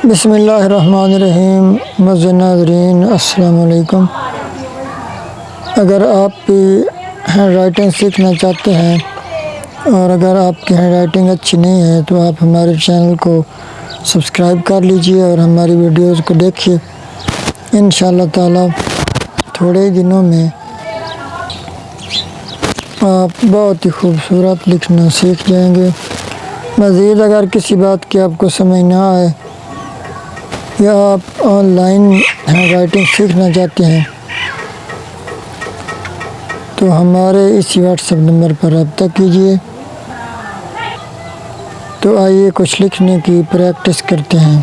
بسم اللہ الرحمن الرحیم۔ معزز ناظرین السلام علیکم۔ اگر آپ بھی ہینڈ رائٹنگ سیکھنا چاہتے ہیں اور اگر آپ کی ہینڈ رائٹنگ اچھی نہیں ہے تو آپ ہمارے چینل کو سبسکرائب کر لیجئے اور ہماری ویڈیوز کو دیکھیے۔ انشاءاللہ تعالی تھوڑے ہی دنوں میں آپ بہت ہی خوبصورت لکھنا سیکھ جائیں گے۔ مزید اگر کسی بات کی آپ کو سمجھ نہ آئے یا آپ آن لائن ہینڈ رائٹنگ سیکھنا چاہتے ہیں تو ہمارے اسی واٹس ایپ نمبر پر رابطہ کیجیے۔ تو آئیے کچھ لکھنے کی پریکٹس کرتے ہیں۔